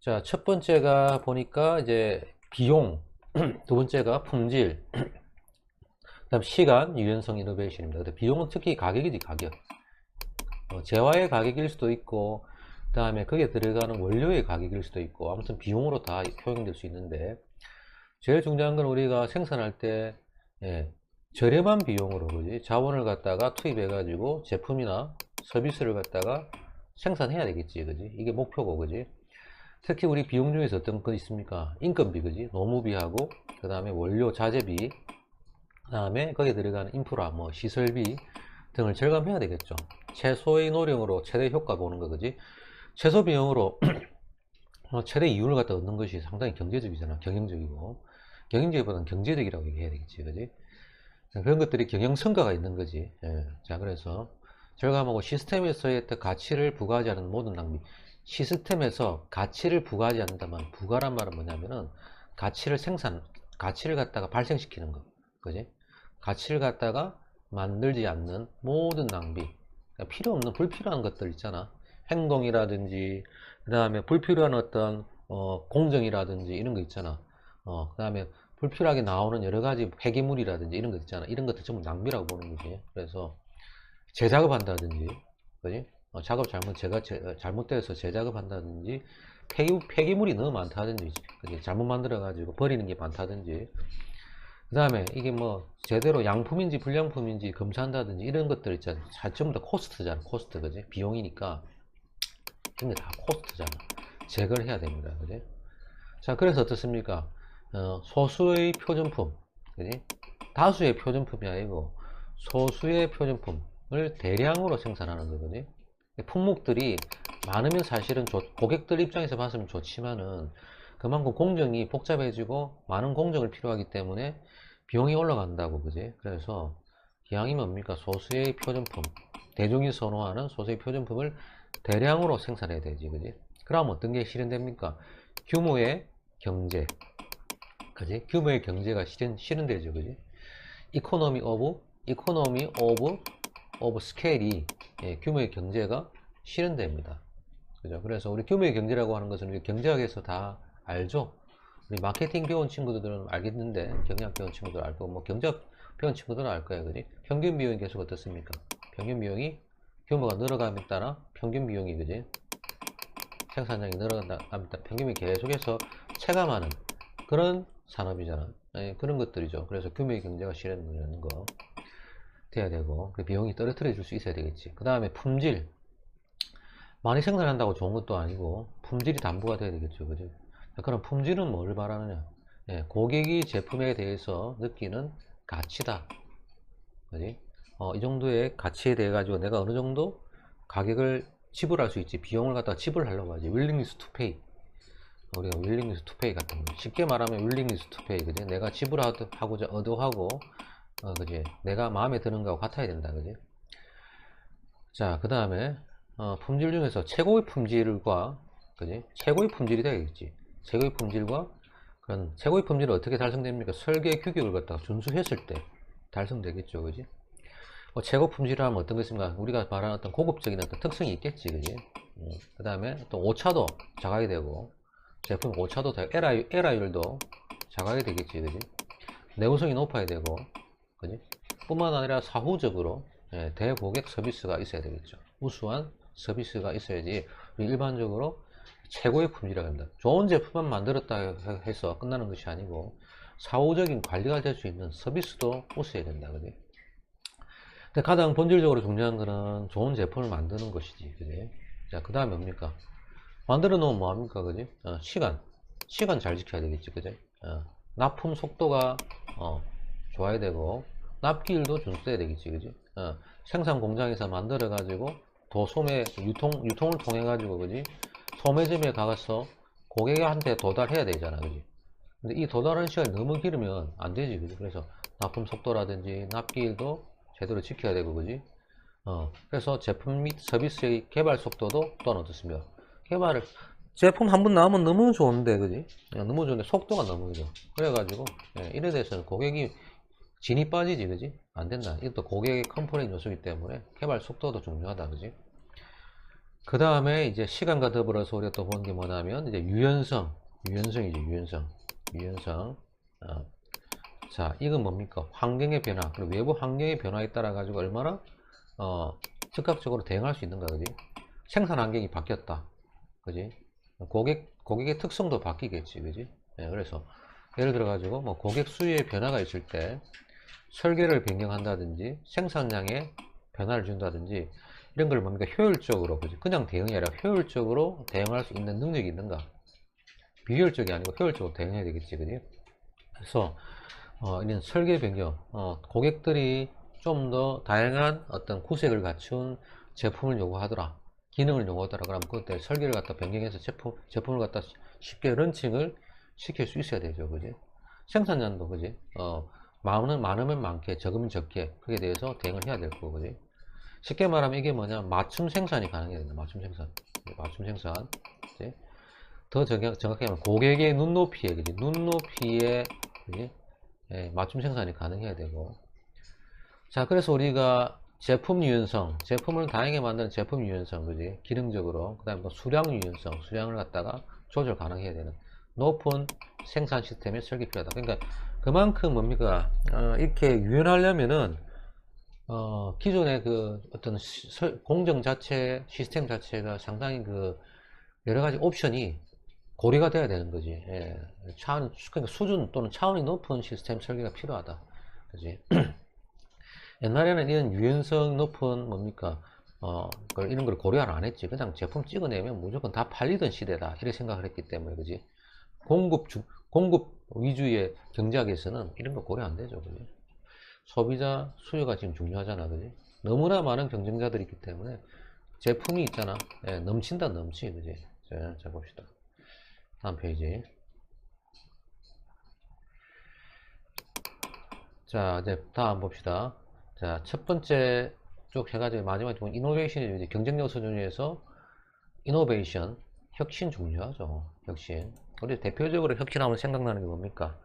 자, 첫 번째가 보니까 이제 비용, 두 번째가 품질, 그다음 시간, 유연성, 이노베이션입니다. 근데 비용은 특히 가격이지, 가격. 재화의 가격일 수도 있고, 그다음에 거기에 들어가는 원료의 가격일 수도 있고, 아무튼 비용으로 다 표현될 수 있는데, 제일 중요한 건 우리가 생산할 때, 예, 저렴한 비용으로, 그지? 자원을 갖다가 투입해가지고 제품이나 서비스를 갖다가 생산해야 되겠지, 그지? 이게 목표고, 그지? 특히 우리 비용 중에서 어떤 거 있습니까? 인건비, 그지? 노무비하고, 그 다음에 원료 자재비, 그 다음에 거기에 들어가는 인프라, 뭐 시설비 등을 절감해야 되겠죠. 최소의 노력으로 최대 효과 보는 거, 그지? 최소 비용으로 최대 이윤을 갖다 얻는 것이 상당히 경제적이잖아. 경영적이고. 경영적이보다는 경제적이라고 얘기해야 되겠지, 그지? 그런 것들이 경영성과가 있는 거지. 예. 자, 그래서 절감하고 시스템에서의 가치를 부과하지 않는 모든 낭비. 시스템에서 가치를 부과하지 않는다면, 부과란 말은 뭐냐면은 가치를 갖다가 발생시키는 거. 그지? 가치를 갖다가 만들지 않는 모든 낭비. 그러니까 필요 없는 불필요한 것들 있잖아. 행동이라든지, 그 다음에 불필요한 어떤, 공정이라든지 이런 거 있잖아. 그 다음에 불필요하게 나오는 여러 가지 폐기물이라든지 이런 거 있잖아. 이런 것들 전부 낭비라고 보는 거지. 그래서 재작업한다든지, 그지? 작업 잘못돼서 재작업한다든지, 폐기물이 너무 많다든지, 그지? 잘못 만들어가지고 버리는 게 많다든지, 그 다음에 이게 뭐 제대로 양품인지 불량품인지 검사한다든지 이런 것들 있잖아. 전부 다 코스트잖아. 코스트, 그지? 비용이니까 이게 다 코스트잖아. 제거를 해야 됩니다, 그지? 자, 그래서 어떻습니까? 소수의 표준품, 그지? 다수의 표준품이 아니고 소수의 표준품을 대량으로 생산하는 거거든요. 품목들이 많으면 사실은 고객들 입장에서 봤으면 좋지만은 그만큼 공정이 복잡해지고 많은 공정을 필요하기 때문에 비용이 올라간다고, 그지? 그래서 기왕이 뭡니까? 소수의 표준품, 대중이 선호하는 소수의 표준품을 대량으로 생산해야 되지, 그지? 그럼 어떤 게 실현됩니까? 규모의 경제, 그지? 규모의 경제가 실현되죠, 그지? 이코노미 오브 스케일이, 예, 규모의 경제가 실현됩니다. 그죠? 그래서 우리 규모의 경제라고 하는 것은 우리 경제학에서 다 알죠? 우리 마케팅 배운 친구들은 알겠는데, 경영학 배운 친구들 알고, 뭐 경제학 배운 친구들은 알 거예요, 그지? 평균 비용이 계속 어떻습니까? 평균 비용이 규모가 늘어감에 따라 평균 비용이, 그지? 생산량이 늘어감에 따라 평균이 계속해서 체감하는 그런 산업이잖아. 예, 그런 것들이죠. 그래서 규모의 경제가 실현되는 거 돼야 되고, 그 비용이 떨어뜨려 줄 수 있어야 되겠지. 그 다음에 품질. 많이 생산한다고 좋은 것도 아니고 품질이 담보가 돼야 되겠죠, 그죠? 그럼 품질은 뭘 말하느냐? 예, 고객이 제품에 대해서 느끼는 가치다, 그지? 이 정도의 가치에 대해 가지고 내가 어느 정도 가격을 지불할 수 있지. 비용을 갖다가 지불하려고 하지. willingness to pay. 우리가 willingness to pay 같은 거. 쉽게 말하면 willingness to pay, 그지? 내가 지불하고자 의도하고, 그지? 내가 마음에 드는 거하고 같아야 된다, 그지? 자, 그 다음에 품질 중에서 최고의 품질과, 그지? 최고의 품질이 되겠지. 최고의 품질과, 그런 최고의 품질은 어떻게 달성됩니까? 설계 규격을 갖다가 준수했을 때 달성되겠죠, 그지? 최고 품질이라면 어떤 거 있습니까? 우리가 말하는 어떤 고급적인 어떤 특성이 있겠지, 그지? 그 다음에 또 오차도 작아야 되고, 제품 오차도 에라율도 작아야 되겠지, 그지? 내구성이 높아야 되고, 그지? 뿐만 아니라 사후적으로, 예, 대고객 서비스가 있어야 되겠죠. 우수한 서비스가 있어야지 일반적으로 최고의 품질이라고 합니다. 좋은 제품만 만들었다 해서 끝나는 것이 아니고 사후적인 관리가 될 수 있는 서비스도 있어야 된다, 그지? 근데 가장 본질적으로 중요한 거는 좋은 제품을 만드는 것이지, 그지? 자, 그 다음에 뭡니까? 만들어 놓으면 뭐합니까, 그지? 시간 잘 지켜야 되겠지, 그지? 납품 속도가 좋아야 되고 납기일도 준수해야 되겠지, 그지? 생산 공장에서 만들어 가지고 도소매 유통을 통해 가지고, 그지? 소매점에 가서 고객한테 도달해야 되잖아, 그지? 근데 이 도달하는 시간이 너무 길으면 안 되지, 그지? 그래서 납품 속도라든지 납기일도 제대로 지켜야 되고, 그지? 그래서 제품 및 서비스의 개발 속도도 또한 어떻습니까? 제품 한 번 나오면 너무 좋은데, 그지? 너무 좋은데 속도가 너무 그죠? 그래가지고, 예, 이래 대해서는 고객이 진이 빠지지, 그지? 안 된다. 이것도 고객의 컴포넌트 요소이기 때문에 개발 속도도 중요하다, 그지? 그 다음에 이제 시간과 더불어서 우리가 또 본 게 뭐냐면 이제 유연성이죠. 유연성. 자, 이건 뭡니까? 환경의 변화, 그리고 외부 환경의 변화에 따라 가지고 얼마나 즉각적으로 대응할 수 있는가, 그지? 생산 환경이 바뀌었다, 그지? 고객의 특성도 바뀌겠지, 그지? 예, 그래서 예를 들어 가지고 뭐 고객 수요의 변화가 있을 때 설계를 변경한다든지 생산량에 변화를 준다든지 이런 걸 뭡니까? 효율적으로, 그지? 그냥 대응이 아니라 효율적으로 대응할 수 있는 능력이 있는가? 비효율적이 아니고 효율적으로 대응해야 되겠지, 그지? 그래서 이런 설계 변경, 고객들이 좀 더 다양한 어떤 구색을 갖춘 제품을 요구하더라, 기능을 요구하더라. 그러면 그때 설계를 갖다 변경해서 제품을 갖다 쉽게 런칭을 시킬 수 있어야 되죠, 그지? 생산량도, 그지? 많으면 많게, 적으면 적게, 그에 대해서 대응을 해야 될 거고, 그지? 쉽게 말하면 이게 뭐냐, 맞춤 생산이 가능해야 된다, 맞춤 생산. 그지? 더 정확하게 하면 고객의 눈높이에, 그지? 눈높이에, 그지? 예, 맞춤 생산이 가능해야 되고. 자, 그래서 우리가 제품 유연성, 제품을 다양하게 만드는 제품 유연성, 그지? 기능적으로. 그 다음에 뭐 수량 유연성, 수량을 갖다가 조절 가능해야 되는 높은 생산 시스템의 설계 필요하다. 그러니까 그만큼 뭡니까? 이렇게 유연하려면은, 기존의 그 어떤 공정 자체, 시스템 자체가 상당히 그 여러 가지 옵션이 고려가 돼야 되는 거지. 예. 그러니까 수준 또는 차원이 높은 시스템 설계가 필요하다, 그지? 옛날에는 이런 유연성 높은 뭡니까, 이런 걸 고려를 안 했지. 그냥 제품 찍어내면 무조건 다 팔리던 시대다, 이렇게 생각을 했기 때문에, 그지? 공급 위주의 경제학에서는 이런 거 고려 안 되죠, 그지? 소비자 수요가 지금 중요하잖아, 그지? 너무나 많은 경쟁자들이 있기 때문에 제품이 있잖아. 예, 넘친다, 넘치, 그지? 자, 봅시다. 다음 페이지. 자, 이제 다음 봅시다. 자, 첫 번째 쭉 해가지고 마지막 쪽 이노베이션이 이제 경쟁력 수준에서 이노베이션, 혁신 중요하죠. 혁신. 우리 대표적으로 혁신하면 생각나는 게 뭡니까?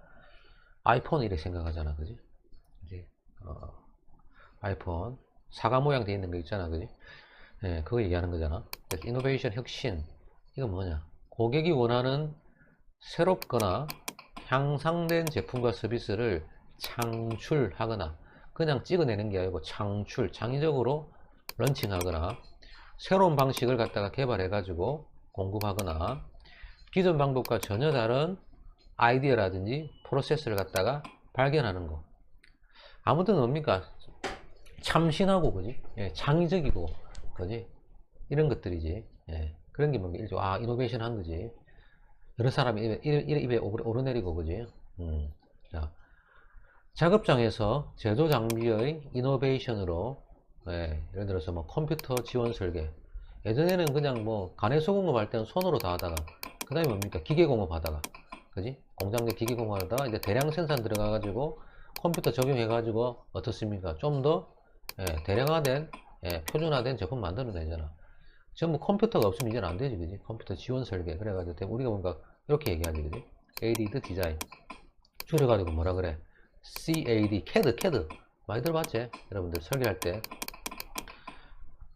아이폰 이렇게 생각하잖아, 그지? 그지? 아이폰 사과 모양 되어 있는 거 있잖아, 그지? 예, 그거 얘기하는 거잖아. 그래서 이노베이션, 혁신, 이건 뭐냐? 고객이 원하는 새롭거나 향상된 제품과 서비스를 창출하거나, 그냥 찍어내는 게 아니고 창의적으로 런칭하거나, 새로운 방식을 갖다가 개발해 가지고 공급하거나, 기존 방법과 전혀 다른 아이디어라든지 프로세스를 갖다가 발견하는 거. 아무튼 뭡니까? 참신하고, 그지? 예, 창의적이고, 그지? 이런 것들이지. 예, 그런 게 뭔가 이노베이션 한 거지. 여러 사람이 입에 오르내리고, 그지? 자, 작업장에서 제조 장비의 이노베이션으로, 예, 예를 들어서 뭐 컴퓨터 지원 설계. 예전에는 그냥 뭐 간에 소공업 할 때는 손으로 다 하다가, 그 다음에 뭡니까? 기계공업 하다가, 그지? 공장 내 기계공업 하다가 이제 대량 생산 들어가가지고 컴퓨터 적용해가지고 어떻습니까? 좀 더 대량화된, 표준화된 제품 만들어내잖아. 전부 컴퓨터가 없으면 이제는 안 되지, 그지? 컴퓨터 지원 설계. 그래가지고 우리가 뭔가 이렇게 얘기하지, 그지? aided 디자인. 줄여가지고 뭐라 그래? CAD. 많이 들어봤지? 여러분들 설계할 때.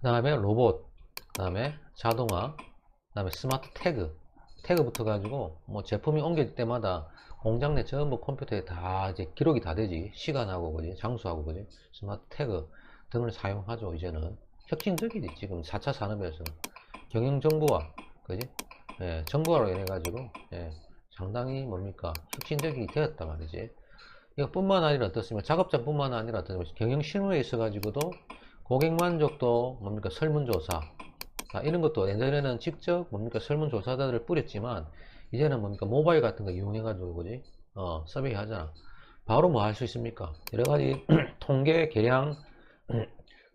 그 다음에 로봇, 그 다음에 자동화, 그 다음에 스마트 태그 붙어가지고 뭐 제품이 옮길 때마다 공장 내 전부 컴퓨터에 다 이제 기록이 다 되지. 시간하고, 그지? 장수하고, 그지? 스마트 태그 등을 사용하죠. 이제는 혁신적이지. 지금 4차 산업에서 경영정보화, 그지? 예, 정보화로 인해 가지고 상당히 뭡니까, 혁신적이 되었단 말이지. 이것뿐만 아니라 어떻습니까? 작업장뿐만 아니라 어떻습니까? 경영 실무에 있어 가지고도 고객 만족도 뭡니까, 설문조사, 이런 것도 예전에는 직접 뭡니까, 설문조사자들을 뿌렸지만 이제는 뭡니까, 모바일 같은 거 이용해 가지고, 그지? 서베이 하잖아. 바로 뭐 할 수 있습니까? 여러 가지 통계 계량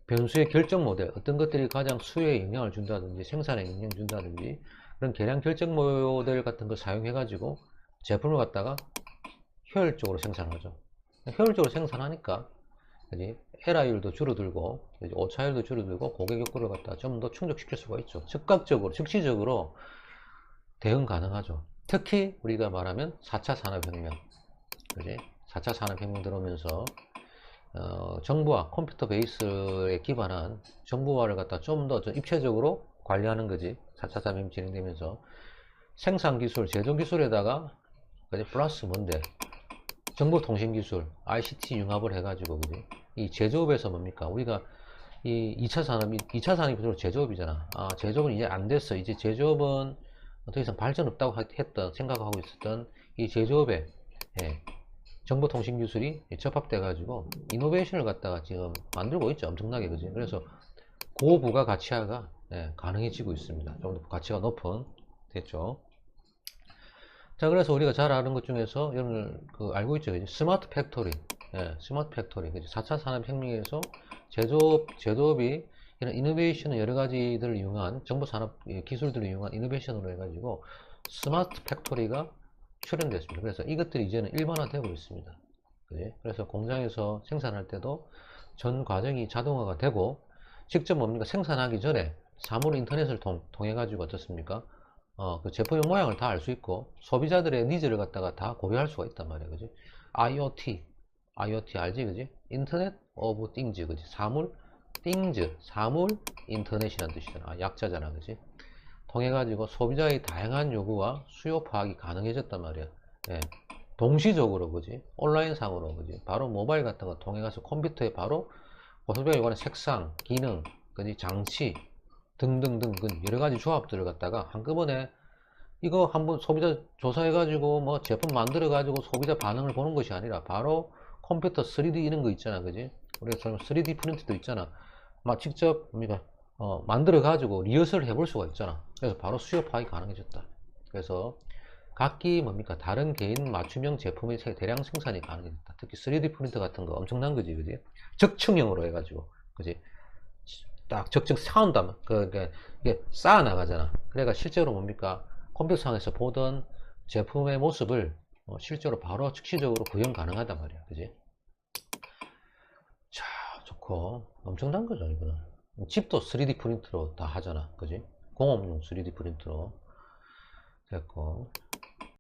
변수의 결정 모델, 어떤 것들이 가장 수요에 영향을 준다든지 생산에 영향을 준다든지 그런 계량 결정 모델 같은 거 사용해 가지고 제품을 갖다가 효율적으로 생산하죠. 효율적으로 생산하니까, 그지? 에러율도 줄어들고, 오차율도 줄어들고, 고객 욕구를 갖다 좀 더 충족시킬 수가 있죠. 즉시적으로 대응 가능하죠. 특히 우리가 말하면 4차 산업혁명, 그지? 4차 산업혁명 들어오면서 정보화, 컴퓨터 베이스에 기반한 정보화를 갖다 좀 더 입체적으로 관리하는 거지. 4차 산업이 진행되면서 생산기술, 제조기술에다가 플러스 뭔데? 정보통신기술, ICT 융합을 해가지고, 그지? 이 제조업에서 뭡니까? 우리가 이 2차 산업이, 2차 산업이 주로 제조업이잖아. 아, 제조업은 이제 안 됐어. 이제 제조업은 더 이상 발전 없다고 생각하고 있었던 이 제조업에, 예, 정보통신기술이 접합돼가지고, 이노베이션을 갖다가 지금 만들고 있죠. 엄청나게, 그지? 그래서 고부가가치화가, 예, 가능해지고 있습니다. 좀 더 가치가 높은, 됐죠? 자, 그래서 우리가 잘 아는 것 중에서 여러분 알고 있죠, 그지? 스마트 팩토리, 예, 스마트 팩토리, 그지? 4차 산업혁명에서 제조업이 이런 이노베이션을 여러 가지들을 이용한 정보산업 기술들을 이용한 이노베이션으로 해가지고 스마트 팩토리가 출현됐습니다. 그래서 이것들이 이제는 일반화되고 있습니다. 그지? 그래서 공장에서 생산할 때도 전 과정이 자동화가 되고 직접 뭡니까? 생산하기 전에 사물 인터넷을 통해 가지고 어떻습니까? 그 제품의 모양을 다 알 수 있고 소비자들의 니즈를 갖다가 다 고려할 수가 있단 말이야, 그지? IoT 알지, 그지? 인터넷 오브 띵즈, 그지? 사물 띵즈, 사물 인터넷이라는 뜻이잖아. 약자잖아, 그지? 통해 가지고 소비자의 다양한 요구와 수요 파악이 가능해졌단 말이야. 예. 동시적으로, 그지? 온라인상으로, 그지? 바로 모바일 같은 거 통해 가서 컴퓨터에 바로 소비자가 요구하는 색상, 기능, 그지? 장치 등등등 여러 가지 조합들을 갖다가 한꺼번에 이거 한번 소비자 조사해가지고 뭐 제품 만들어가지고 소비자 반응을 보는 것이 아니라 바로 컴퓨터 3D 이런 거 있잖아, 그지? 우리가 3D 프린트도 있잖아. 막 직접 우리가 만들어가지고 리허설 해볼 수가 있잖아. 그래서 바로 수요 파악이 가능해졌다. 그래서 각기 뭡니까? 다른 개인 맞춤형 제품의 대량 생산이 가능해졌다. 특히 3D 프린터 같은 거 엄청난 거지, 그지? 적층형으로 해가지고, 그지? 딱 적정 사운드 이게 쌓아 나가잖아. 그래가 실제로 뭡니까? 컴퓨터상에서 보던 제품의 모습을 실제로 바로 즉시적으로 구현 가능하단 말이야, 그지? 자, 좋고 엄청난 거죠, 이거는. 집도 3D 프린터로 다 하잖아, 그지? 공업용 3D 프린터로 됐고.